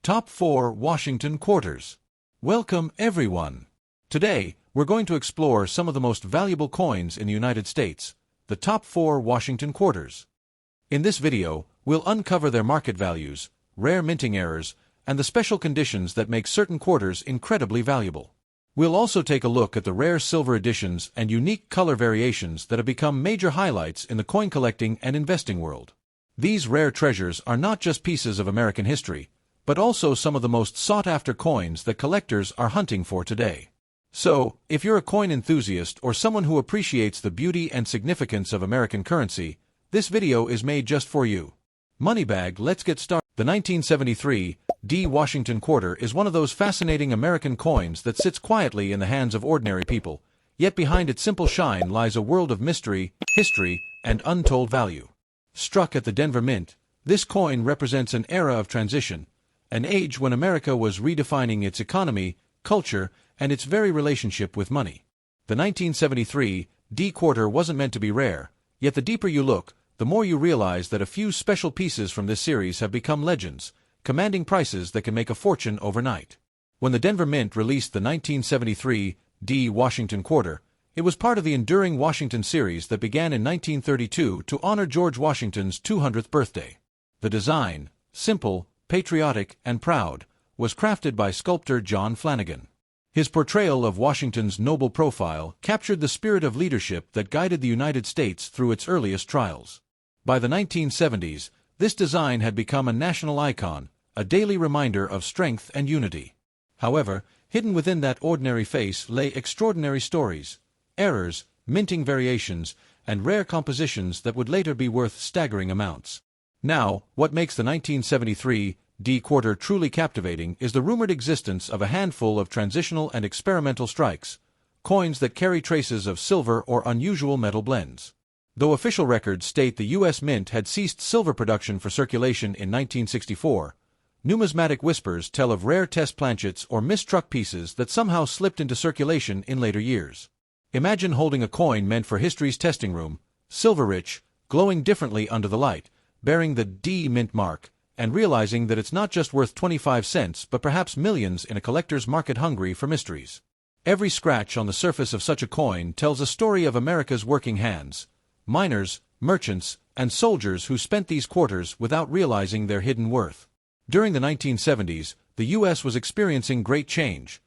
Top 4 Washington Quarters. Welcome, everyone. Today, we're going to explore some of the most valuable coins in the United States, the top 4 Washington Quarters. In this video, we'll uncover their market values, rare minting errors, and the special conditions that make certain quarters incredibly valuable. We'll also take a look at the rare silver editions and unique color variations that have become major highlights in the coin collecting and investing world. These rare treasures are not just pieces of American history, but also some of the most sought-after coins that collectors are hunting for today. So, if you're a coin enthusiast or someone who appreciates the beauty and significance of American currency, this video is made just for you. Moneybag, let's get started. The 1973 Washington Quarter is one of those fascinating American coins that sits quietly in the hands of ordinary people, yet behind its simple shine lies a world of mystery, history, and untold value. Struck at the Denver Mint, this coin represents an era of transition, an age when America was redefining its economy, culture, and its very relationship with money. The 1973 Quarter wasn't meant to be rare, yet the deeper you look, the more you realize that a few special pieces from this series have become legends, commanding prices that can make a fortune overnight. When the Denver Mint released the 1973 Washington Quarter, it was part of the enduring Washington series that began in 1932 to honor George Washington's 200th birthday. The design, simple, patriotic, and proud, was crafted by sculptor John Flanagan. His portrayal of Washington's noble profile captured the spirit of leadership that guided the United States through its earliest trials. By the 1970s, this design had become a national icon, a daily reminder of strength and unity. However, hidden within that ordinary face lay extraordinary stories, errors, minting variations, and rare compositions that would later be worth staggering amounts. Now, what makes the 1973 Quarter truly captivating is the rumored existence of a handful of transitional and experimental strikes, coins that carry traces of silver or unusual metal blends. Though official records state the U.S. Mint had ceased silver production for circulation in 1964, numismatic whispers tell of rare test planchets or mistruck pieces that somehow slipped into circulation in later years. Imagine holding a coin meant for history's testing room, silver-rich, glowing differently under the light, bearing the D Mint mark, and realizing that it's not just worth 25 cents but perhaps millions in a collector's market hungry for mysteries. Every scratch on the surface of such a coin tells a story of America's working hands, miners, merchants, and soldiers who spent these quarters without realizing their hidden worth. During the 1970s, the U.S. was experiencing great change.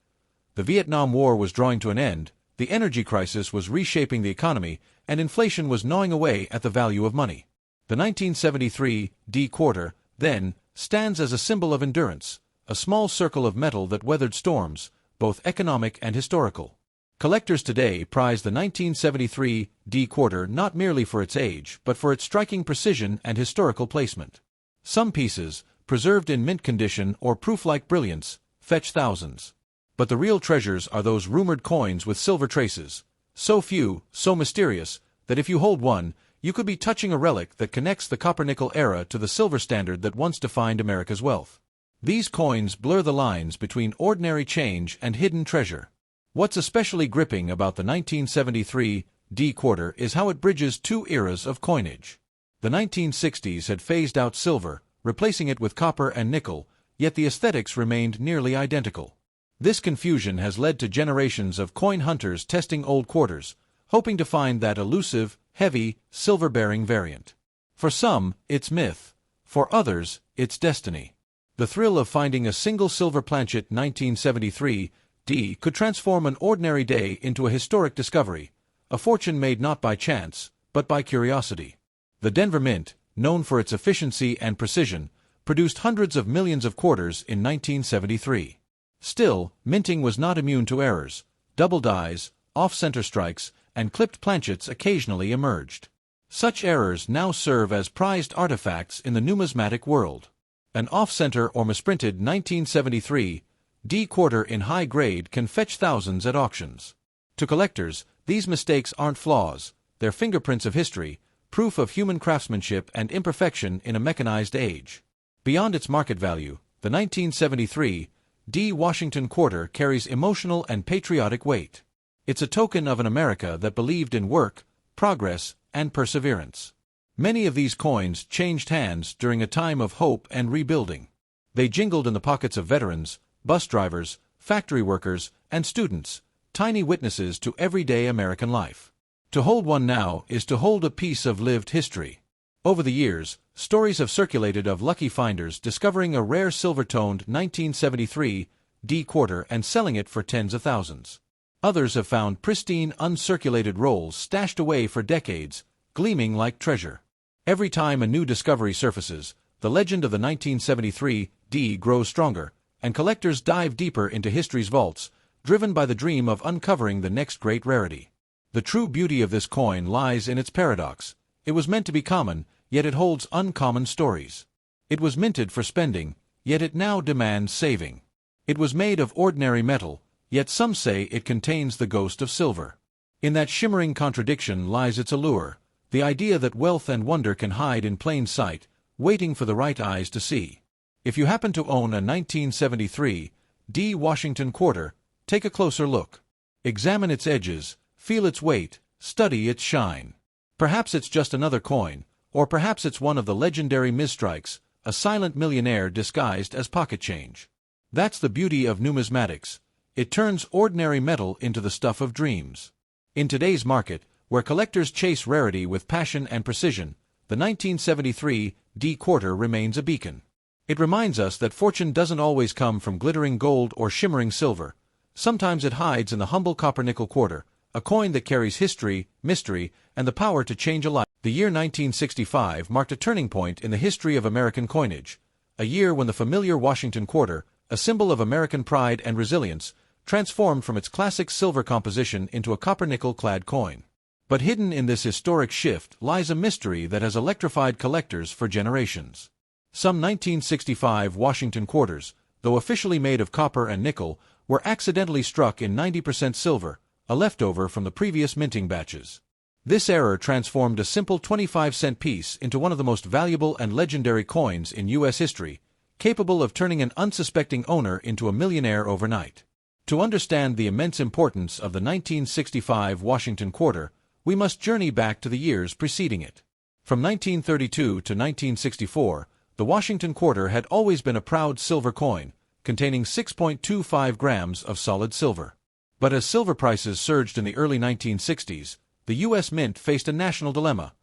The Vietnam War was drawing to an end, the energy crisis was reshaping the economy, and inflation was gnawing away at the value of money. The 1973 Quarter, then, stands as a symbol of endurance, a small circle of metal that weathered storms, both economic and historical. Collectors today prize the 1973 Quarter not merely for its age, but for its striking precision and historical placement. Some pieces, preserved in mint condition or proof-like brilliance, fetch thousands. But the real treasures are those rumored coins with silver traces, so few, so mysterious, that if you hold one, you could be touching a relic that connects the copper-nickel era to the silver standard that once defined America's wealth. These coins blur the lines between ordinary change and hidden treasure. What's especially gripping about the 1973 Quarter is how it bridges two eras of coinage. The 1960s had phased out silver, replacing it with copper and nickel, yet the aesthetics remained nearly identical. This confusion has led to generations of coin hunters testing old quarters, hoping to find that elusive, heavy, silver-bearing variant. For some, it's myth. For others, it's destiny. The thrill of finding a single silver planchet 1973 could transform an ordinary day into a historic discovery, a fortune made not by chance, but by curiosity. The Denver Mint, known for its efficiency and precision, produced hundreds of millions of quarters in 1973. Still, minting was not immune to errors. Double dies, off-center strikes, and clipped planchets occasionally emerged. Such errors now serve as prized artifacts in the numismatic world. An off-center or misprinted 1973 Quarter in high grade can fetch thousands at auctions. To collectors, these mistakes aren't flaws, they're fingerprints of history, proof of human craftsmanship and imperfection in a mechanized age. Beyond its market value, the 1973 Washington Quarter carries emotional and patriotic weight. It's a token of an America that believed in work, progress, and perseverance. Many of these coins changed hands during a time of hope and rebuilding. They jingled in the pockets of veterans, bus drivers, factory workers, and students, tiny witnesses to everyday American life. To hold one now is to hold a piece of lived history. Over the years, stories have circulated of lucky finders discovering a rare silver-toned 1973 D quarter and selling it for tens of thousands. Others have found pristine, uncirculated rolls stashed away for decades, gleaming like treasure. Every time a new discovery surfaces, the legend of the 1973 D grows stronger, and collectors dive deeper into history's vaults, driven by the dream of uncovering the next great rarity. The true beauty of this coin lies in its paradox. It was meant to be common, yet it holds uncommon stories. It was minted for spending, yet it now demands saving. It was made of ordinary metal, yet some say it contains the ghost of silver. In that shimmering contradiction lies its allure, the idea that wealth and wonder can hide in plain sight, waiting for the right eyes to see. If you happen to own a 1973 D Washington quarter, take a closer look. Examine its edges, feel its weight, study its shine. Perhaps it's just another coin, or perhaps it's one of the legendary misstrikes, a silent millionaire disguised as pocket change. That's the beauty of numismatics. It turns ordinary metal into the stuff of dreams. In today's market, where collectors chase rarity with passion and precision, the 1973 D quarter remains a beacon. It reminds us that fortune doesn't always come from glittering gold or shimmering silver. Sometimes it hides in the humble copper-nickel quarter, a coin that carries history, mystery, and the power to change a life. The year 1965 marked a turning point in the history of American coinage, a year when the familiar Washington quarter, a symbol of American pride and resilience, transformed from its classic silver composition into a copper-nickel-clad coin. But hidden in this historic shift lies a mystery that has electrified collectors for generations. Some 1965 Washington quarters, though officially made of copper and nickel, were accidentally struck in 90% silver, a leftover from the previous minting batches. This error transformed a simple 25-cent piece into one of the most valuable and legendary coins in U.S. history, capable of turning an unsuspecting owner into a millionaire overnight. To understand the immense importance of the 1965 Washington quarter, we must journey back to the years preceding it. From 1932 to 1964, the Washington quarter had always been a proud silver coin, containing 6.25 grams of solid silver. But as silver prices surged in the early 1960s, the U.S. Mint faced a national dilemma.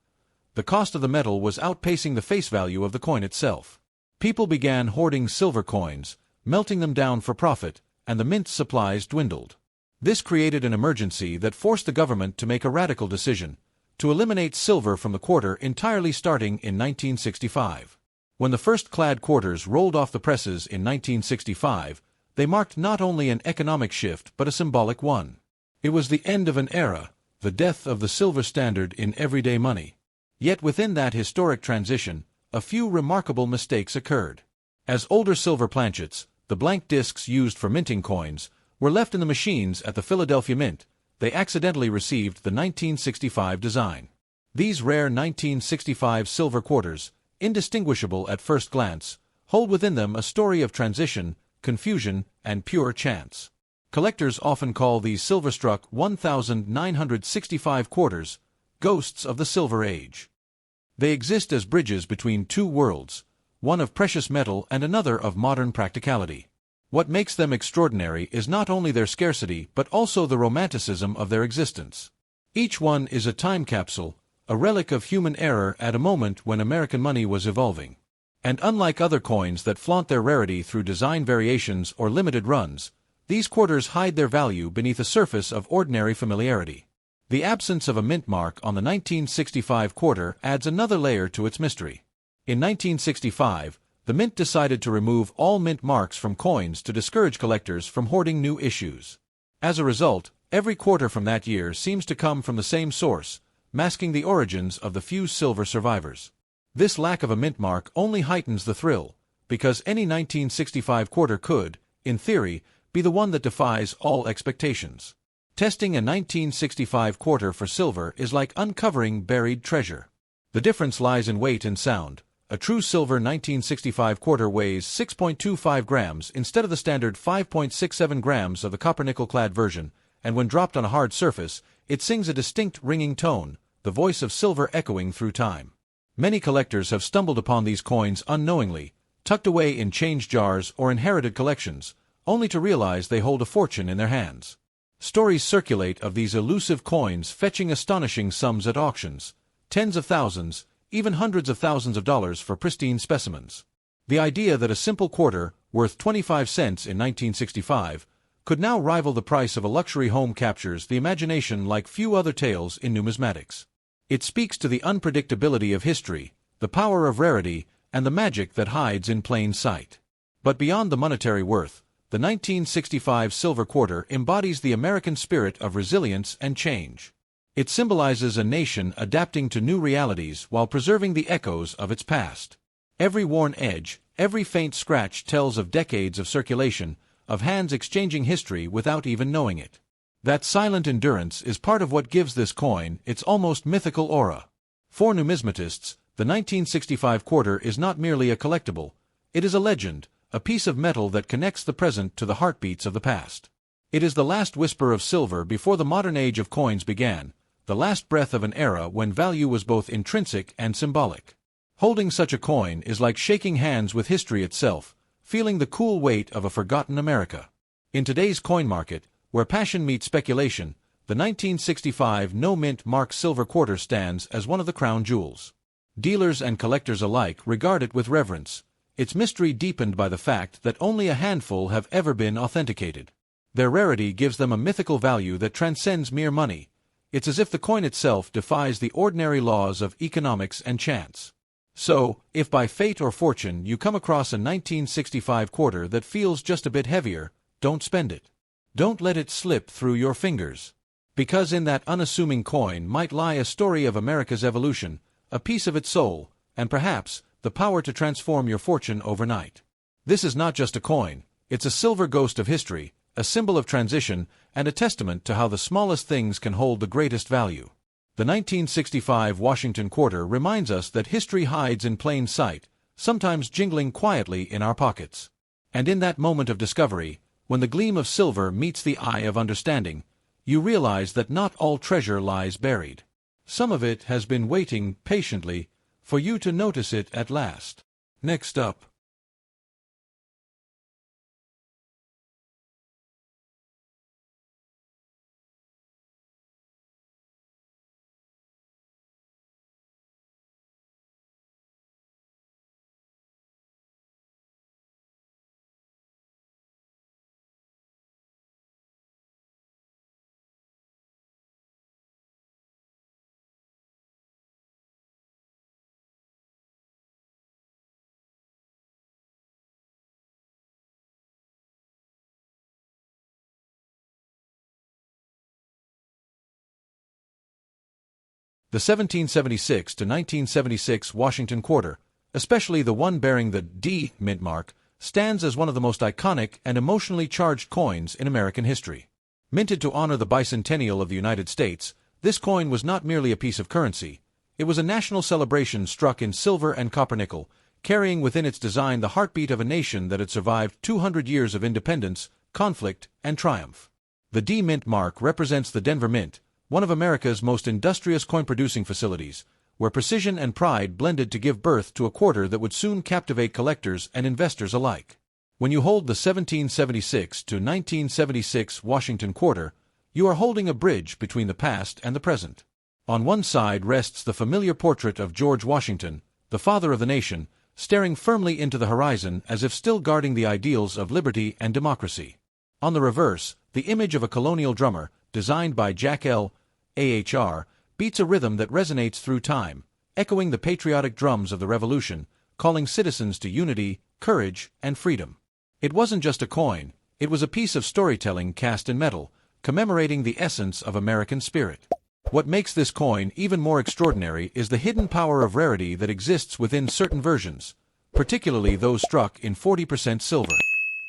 The cost of the metal was outpacing the face value of the coin itself. People began hoarding silver coins, melting them down for profit, and the mint's supplies dwindled. This created an emergency that forced the government to make a radical decision, to eliminate silver from the quarter entirely starting in 1965. When the first clad quarters rolled off the presses in 1965, they marked not only an economic shift but a symbolic one. It was the end of an era, the death of the silver standard in everyday money. Yet within that historic transition, a few remarkable mistakes occurred. As older silver planchets, the blank discs used for minting coins, were left in the machines at the Philadelphia Mint, they accidentally received the 1965 design. These rare 1965 silver quarters, indistinguishable at first glance, hold within them a story of transition, confusion, and pure chance. Collectors often call these silver-struck 1,965 quarters ghosts of the Silver Age. They exist as bridges between two worlds, one of precious metal and another of modern practicality. What makes them extraordinary is not only their scarcity but also the romanticism of their existence. Each one is a time capsule, a relic of human error at a moment when American money was evolving. And unlike other coins that flaunt their rarity through design variations or limited runs, these quarters hide their value beneath a surface of ordinary familiarity. The absence of a mint mark on the 1965 quarter adds another layer to its mystery. In 1965, the Mint decided to remove all mint marks from coins to discourage collectors from hoarding new issues. As a result, every quarter from that year seems to come from the same source, masking the origins of the few silver survivors. This lack of a mint mark only heightens the thrill, because any 1965 quarter could, in theory, be the one that defies all expectations. Testing a 1965 quarter for silver is like uncovering buried treasure. The difference lies in weight and sound. A true silver 1965 quarter weighs 6.25 grams instead of the standard 5.67 grams of the copper-nickel-clad version, and when dropped on a hard surface, it sings a distinct ringing tone, the voice of silver echoing through time. Many collectors have stumbled upon these coins unknowingly, tucked away in change jars or inherited collections, only to realize they hold a fortune in their hands. Stories circulate of these elusive coins fetching astonishing sums at auctions, tens of thousands, even hundreds of thousands of dollars for pristine specimens. The idea that a simple quarter, worth 25 cents in 1965, could now rival the price of a luxury home captures the imagination like few other tales in numismatics. It speaks to the unpredictability of history, the power of rarity, and the magic that hides in plain sight. But beyond the monetary worth, the 1965 silver quarter embodies the American spirit of resilience and change. It symbolizes a nation adapting to new realities while preserving the echoes of its past. Every worn edge, every faint scratch tells of decades of circulation, of hands exchanging history without even knowing it. That silent endurance is part of what gives this coin its almost mythical aura. For numismatists, the 1965 quarter is not merely a collectible, it is a legend, a piece of metal that connects the present to the heartbeats of the past. It is the last whisper of silver before the modern age of coins began, the last breath of an era when value was both intrinsic and symbolic. Holding such a coin is like shaking hands with history itself, feeling the cool weight of a forgotten America. In today's coin market, where passion meets speculation, the 1965 no-mint mark silver quarter stands as one of the crown jewels. Dealers and collectors alike regard it with reverence, its mystery deepened by the fact that only a handful have ever been authenticated. Their rarity gives them a mythical value that transcends mere money. It's as if the coin itself defies the ordinary laws of economics and chance. So, if by fate or fortune you come across a 1965 quarter that feels just a bit heavier, don't spend it. Don't let it slip through your fingers. Because in that unassuming coin might lie a story of America's evolution, a piece of its soul, and perhaps, the power to transform your fortune overnight. This is not just a coin, it's a silver ghost of history, a symbol of transition, and a testament to how the smallest things can hold the greatest value. The 1965 Washington quarter reminds us that history hides in plain sight, sometimes jingling quietly in our pockets. And in that moment of discovery, when the gleam of silver meets the eye of understanding, you realize that not all treasure lies buried. Some of it has been waiting patiently for you to notice it at last. Next up. The 1776 to 1976 Washington quarter, especially the one bearing the D mint mark, stands as one of the most iconic and emotionally charged coins in American history. Minted to honor the bicentennial of the United States, this coin was not merely a piece of currency, it was a national celebration struck in silver and copper nickel, carrying within its design the heartbeat of a nation that had survived 200 years of independence, conflict, and triumph. The D mint mark represents the Denver Mint, one of America's most industrious coin-producing facilities, where precision and pride blended to give birth to a quarter that would soon captivate collectors and investors alike. When you hold the 1776 to 1976 Washington quarter, you are holding a bridge between the past and the present. On one side rests the familiar portrait of George Washington, the father of the nation, staring firmly into the horizon as if still guarding the ideals of liberty and democracy. On the reverse, the image of a colonial drummer, designed by Jack L. Ahr, beats a rhythm that resonates through time, echoing the patriotic drums of the Revolution, calling citizens to unity, courage, and freedom. It wasn't just a coin, it was a piece of storytelling cast in metal, commemorating the essence of American spirit. What makes this coin even more extraordinary is the hidden power of rarity that exists within certain versions, particularly those struck in 40% silver.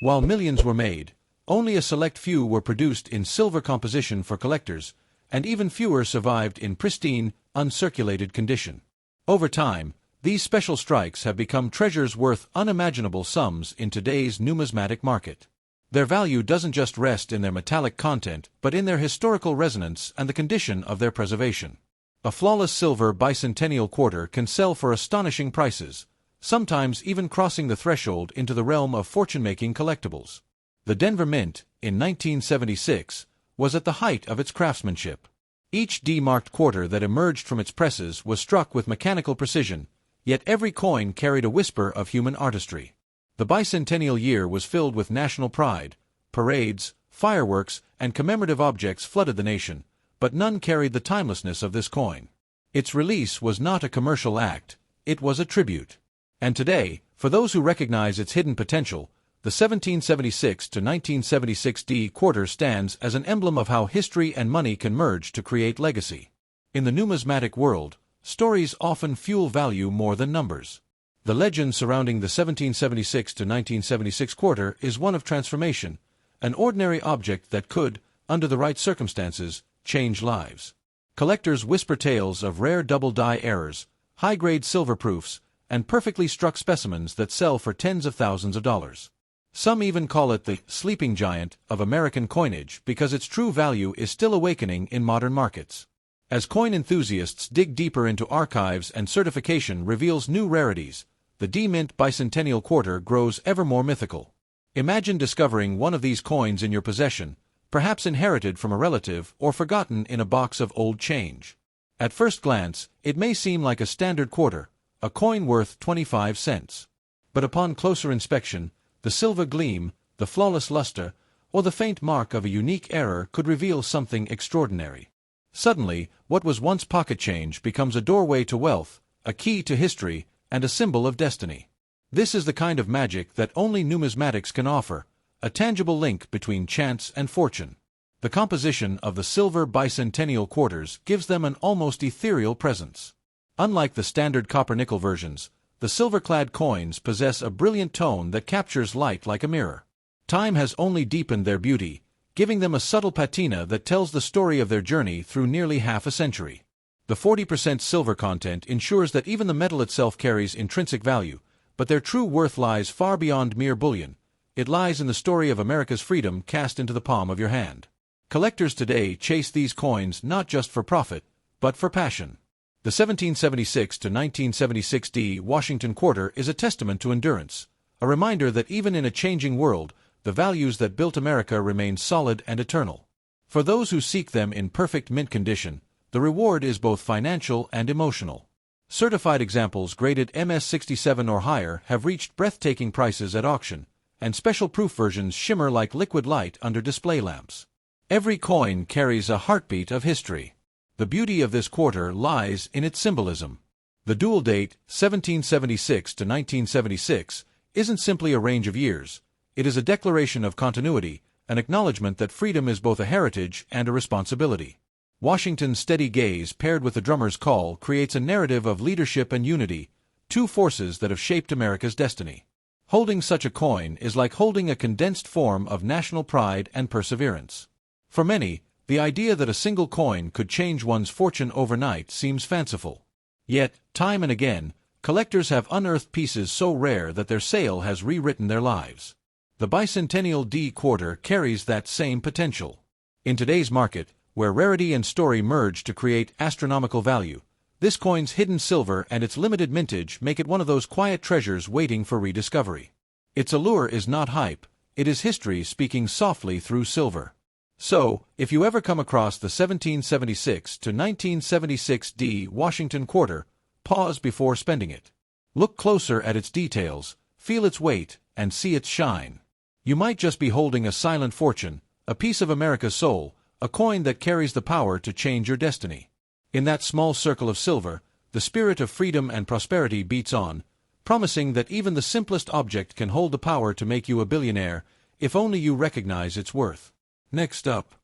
While millions were made, only a select few were produced in silver composition for collectors, and even fewer survived in pristine, uncirculated condition. Over time, these special strikes have become treasures worth unimaginable sums in today's numismatic market. Their value doesn't just rest in their metallic content, but in their historical resonance and the condition of their preservation. A flawless silver bicentennial quarter can sell for astonishing prices, sometimes even crossing the threshold into the realm of fortune-making collectibles. The Denver Mint, in 1976, was at the height of its craftsmanship. Each D-marked quarter that emerged from its presses was struck with mechanical precision, yet every coin carried a whisper of human artistry. The bicentennial year was filled with national pride. Parades, fireworks, and commemorative objects flooded the nation, but none carried the timelessness of this coin. Its release was not a commercial act, it was a tribute. And today, for those who recognize its hidden potential, the 1776 to 1976 D quarter stands as an emblem of how history and money can merge to create legacy. In the numismatic world, stories often fuel value more than numbers. The legend surrounding the 1776 to 1976 quarter is one of transformation, an ordinary object that could, under the right circumstances, change lives. Collectors whisper tales of rare double-die errors, high-grade silver proofs, and perfectly struck specimens that sell for tens of thousands of dollars. Some even call it the sleeping giant of American coinage because its true value is still awakening in modern markets. As coin enthusiasts dig deeper into archives and certification reveals new rarities, the D-Mint bicentennial quarter grows ever more mythical. Imagine discovering one of these coins in your possession, perhaps inherited from a relative or forgotten in a box of old change. At first glance, it may seem like a standard quarter, a coin worth 25 cents. But upon closer inspection, the silver gleam, the flawless luster, or the faint mark of a unique error could reveal something extraordinary. Suddenly, what was once pocket change becomes a doorway to wealth, a key to history, and a symbol of destiny. This is the kind of magic that only numismatics can offer, a tangible link between chance and fortune. The composition of the silver bicentennial quarters gives them an almost ethereal presence. Unlike the standard copper-nickel versions, the silver-clad coins possess a brilliant tone that captures light like a mirror. Time has only deepened their beauty, giving them a subtle patina that tells the story of their journey through nearly half a century. The 40% silver content ensures that even the metal itself carries intrinsic value, but their true worth lies far beyond mere bullion. It lies in the story of America's freedom cast into the palm of your hand. Collectors today chase these coins not just for profit, but for passion. The 1776 to 1976 D Washington quarter is a testament to endurance, a reminder that even in a changing world, the values that built America remain solid and eternal. For those who seek them in perfect mint condition, the reward is both financial and emotional. Certified examples graded MS-67 or higher have reached breathtaking prices at auction, and special proof versions shimmer like liquid light under display lamps. Every coin carries a heartbeat of history. The beauty of this quarter lies in its symbolism. The dual date, 1776 to 1976, isn't simply a range of years. It is a declaration of continuity, an acknowledgement that freedom is both a heritage and a responsibility. Washington's steady gaze paired with the drummer's call creates a narrative of leadership and unity, two forces that have shaped America's destiny. Holding such a coin is like holding a condensed form of national pride and perseverance. For many, the idea that a single coin could change one's fortune overnight seems fanciful. Yet, time and again, collectors have unearthed pieces so rare that their sale has rewritten their lives. The bicentennial D quarter carries that same potential. In today's market, where rarity and story merge to create astronomical value, this coin's hidden silver and its limited mintage make it one of those quiet treasures waiting for rediscovery. Its allure is not hype, it is history speaking softly through silver. So, if you ever come across the 1776 to 1976 D Washington quarter, pause before spending it. Look closer at its details, feel its weight, and see its shine. You might just be holding a silent fortune, a piece of America's soul, a coin that carries the power to change your destiny. In that small circle of silver, the spirit of freedom and prosperity beats on, promising that even the simplest object can hold the power to make you a billionaire, if only you recognize its worth. Next up.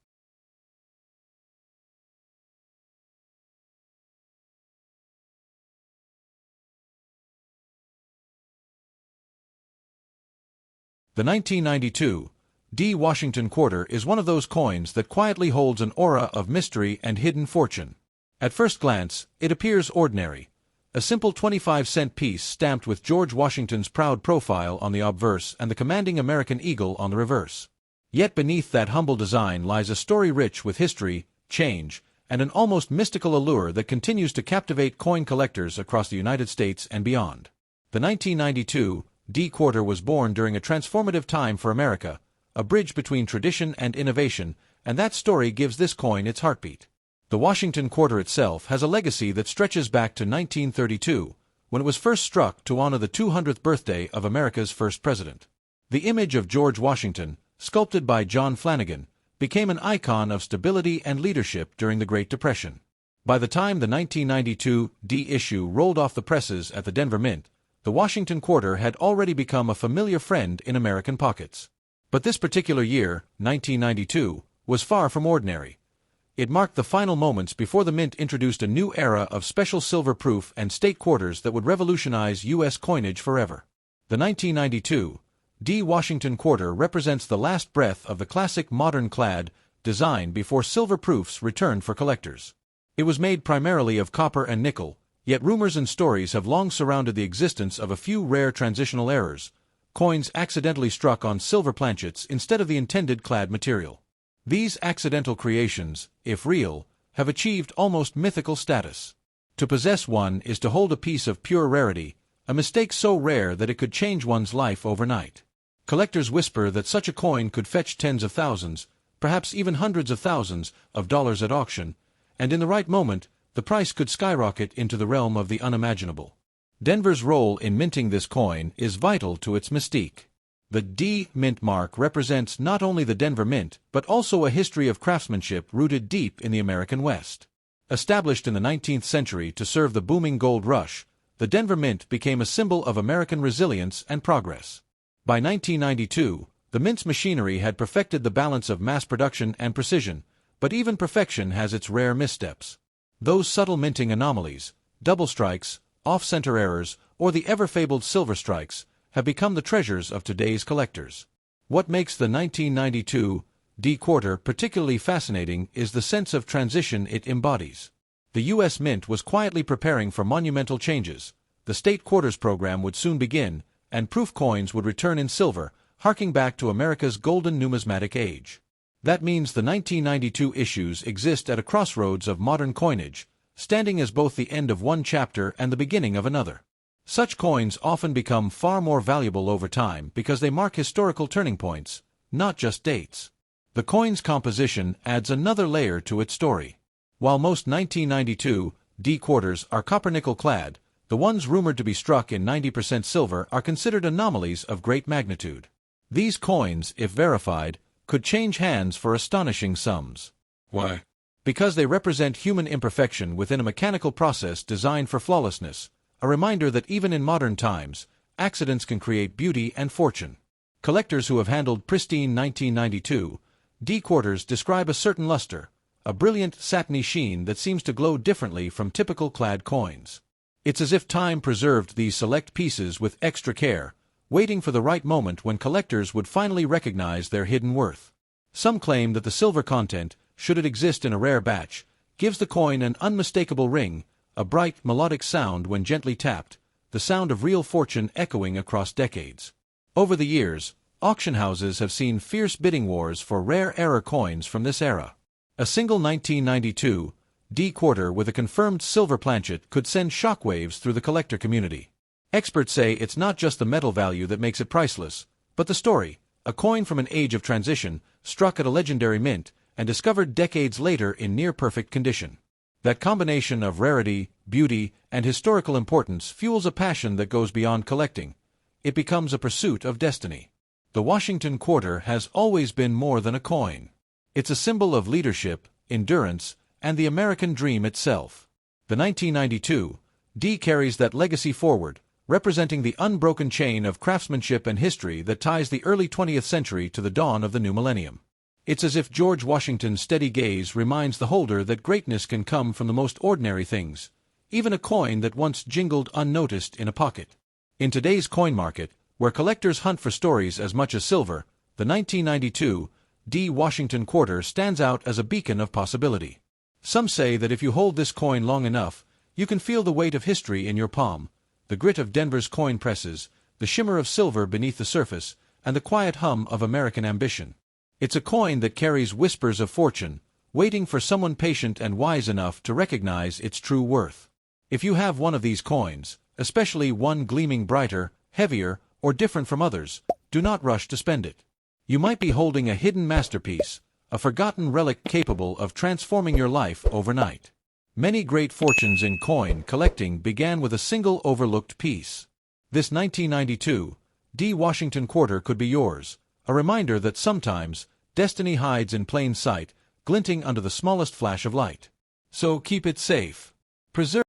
The 1992 D Washington quarter is one of those coins that quietly holds an aura of mystery and hidden fortune. At first glance, it appears ordinary, a simple 25-cent piece stamped with George Washington's proud profile on the obverse and the commanding American eagle on the reverse. Yet beneath that humble design lies a story rich with history, change, and an almost mystical allure that continues to captivate coin collectors across the United States and beyond. The 1992 D quarter was born during a transformative time for America, a bridge between tradition and innovation, and that story gives this coin its heartbeat. The Washington quarter itself has a legacy that stretches back to 1932, when it was first struck to honor the 200th birthday of America's first president. The image of George Washington, sculpted by John Flanagan, became an icon of stability and leadership during the Great Depression. By the time the 1992 D issue rolled off the presses at the Denver Mint, the Washington quarter had already become a familiar friend in American pockets. But this particular year, 1992, was far from ordinary. It marked the final moments before the Mint introduced a new era of special silver proof and state quarters that would revolutionize U.S. coinage forever. The 1992 D Washington quarter represents the last breath of the classic modern clad design before silver proofs returned for collectors. It was made primarily of copper and nickel, yet rumors and stories have long surrounded the existence of a few rare transitional errors, coins accidentally struck on silver planchets instead of the intended clad material. These accidental creations, if real, have achieved almost mythical status. To possess one is to hold a piece of pure rarity, a mistake so rare that it could change one's life overnight. Collectors whisper that such a coin could fetch tens of thousands, perhaps even hundreds of thousands, of dollars at auction, and in the right moment, the price could skyrocket into the realm of the unimaginable. Denver's role in minting this coin is vital to its mystique. The D Mint mark represents not only the Denver Mint, but also a history of craftsmanship rooted deep in the American West. Established in the 19th century to serve the booming gold rush, the Denver Mint became a symbol of American resilience and progress. By 1992, the Mint's machinery had perfected the balance of mass production and precision, but even perfection has its rare missteps. Those subtle minting anomalies, double strikes, off-center errors, or the ever-fabled silver strikes, have become the treasures of today's collectors. What makes the 1992 D quarter particularly fascinating is the sense of transition it embodies. The U.S. Mint was quietly preparing for monumental changes. The state quarters program would soon begin, and proof coins would return in silver, harking back to America's golden numismatic age. That means the 1992 issues exist at a crossroads of modern coinage, standing as both the end of one chapter and the beginning of another. Such coins often become far more valuable over time because they mark historical turning points, not just dates. The coin's composition adds another layer to its story. While most 1992 D quarters are copper-nickel clad, the ones rumored to be struck in 90% silver are considered anomalies of great magnitude. These coins, if verified, could change hands for astonishing sums. Why? Because they represent human imperfection within a mechanical process designed for flawlessness, a reminder that even in modern times, accidents can create beauty and fortune. Collectors who have handled pristine 1992 D quarters describe a certain luster, a brilliant satiny sheen that seems to glow differently from typical clad coins. It's as if time preserved these select pieces with extra care, waiting for the right moment when collectors would finally recognize their hidden worth. Some claim that the silver content, should it exist in a rare batch, gives the coin an unmistakable ring, a bright, melodic sound when gently tapped, the sound of real fortune echoing across decades. Over the years, auction houses have seen fierce bidding wars for rare error coins from this era. A single 1992 D quarter with a confirmed silver planchet could send shockwaves through the collector community. Experts say it's not just the metal value that makes it priceless, but the story, a coin from an age of transition, struck at a legendary mint, and discovered decades later in near-perfect condition. That combination of rarity, beauty, and historical importance fuels a passion that goes beyond collecting. It becomes a pursuit of destiny. The Washington quarter has always been more than a coin. It's a symbol of leadership, endurance, and the American dream itself. The 1992 D carries that legacy forward, representing the unbroken chain of craftsmanship and history that ties the early 20th century to the dawn of the new millennium. It's as if George Washington's steady gaze reminds the holder that greatness can come from the most ordinary things, even a coin that once jingled unnoticed in a pocket. In today's coin market, where collectors hunt for stories as much as silver, the 1992 D Washington quarter stands out as a beacon of possibility. Some say that if you hold this coin long enough, you can feel the weight of history in your palm, the grit of Denver's coin presses, the shimmer of silver beneath the surface, and the quiet hum of American ambition. It's a coin that carries whispers of fortune, waiting for someone patient and wise enough to recognize its true worth. If you have one of these coins, especially one gleaming brighter, heavier, or different from others, do not rush to spend it. You might be holding a hidden masterpiece, a forgotten relic capable of transforming your life overnight. Many great fortunes in coin collecting began with a single overlooked piece. This 1992 Washington quarter could be yours, a reminder that sometimes destiny hides in plain sight, glinting under the smallest flash of light. So keep it safe. Preserve